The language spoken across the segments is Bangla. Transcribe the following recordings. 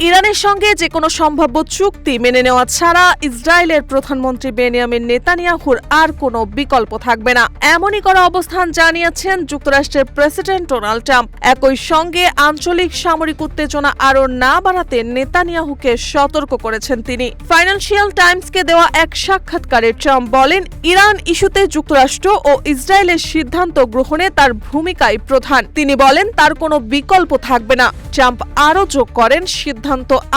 ইরানের সঙ্গে যে কোনো সম্ভাব্য চুক্তি মেনে নেওয়া ছাড়া ইসরায়েলের প্রধানমন্ত্রী বেনিয়ামিন নেতানিয়াহুর আর কোনো বিকল্প থাকবে না, এমনই করা অবস্থান জানিয়েছেন যুক্তরাষ্ট্রের প্রেসিডেন্ট ডোনাল্ড ট্রাম্প। একই সঙ্গে আঞ্চলিক সামরিক উত্তেজনা আরও না বাড়াতে নেতানিয়াহুকে সতর্ক করেছেন তিনি। ফাইন্যান্সিয়াল টাইমসকে দেওয়া এক সাক্ষাৎকারে ট্রাম্প বলেন, ইরান ইস্যুতে যুক্তরাষ্ট্র ও ইসরায়েলের সিদ্ধান্ত গ্রহণে তার ভূমিকাই প্রধান। তিনি বলেন তার কোনো বিকল্প থাকবে না। ট্রাম্প আরও যোগ করেন, সিদ্ধান্ত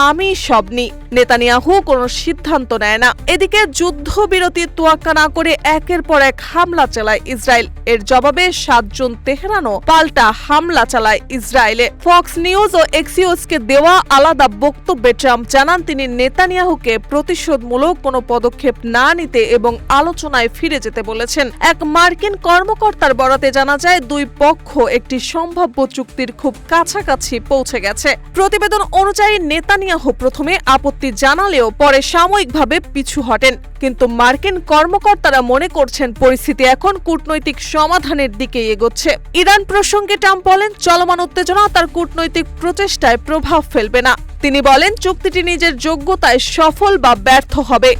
আমি সব নিই, নেতানিয়াহু কোনো সিদ্ধান্ত নেয় না। এদিকে যুদ্ধবিরতির তোয়াক্কা না করে একের পর এক হামলা চালায় ইসরায়েল। এর জবাবে ৭ জুন তেহরানও পাল্টা হামলা চালায় ইসরায়েলে। ফক্স নিউজ ও এক্সিওসকে দেওয়া আলাদা বক্তব্যে ট্রাম্প জানান তিনি নেতানিয়াহুকে প্রতিশোধমূলক কোনো পদক্ষেপ না নিতে এবং আলোচনায় ফিরে যেতে বলেছেন। এক মার্কিন কর্মকর্তার বরাতে জানা যায় দুই পক্ষ একটি সম্ভাব্য চুক্তির খুব কাছাকাছি পৌঁছে গেছে। প্রতিবেদন অনুযায়ী নেতানিয়াহু প্রথমে আপত্তি জানালেও পরে সাময়িকভাবে পিছু হটেন, কিন্তু মার্কিন কর্মকর্তারা মনে করছেন পরিস্থিতি এখন কূটনৈতিক সমাধানের দিকে এগোচ্ছে। ইরান প্রসঙ্গে ট্রাম্প বলেন, চলমান উত্তেজনা তার কূটনৈতিক প্রচেষ্টায় প্রভাব ফেলবে না। তিনি বলেন চুক্তিটি নিজের যোগ্যতায় সফল বা ব্যর্থ হবে।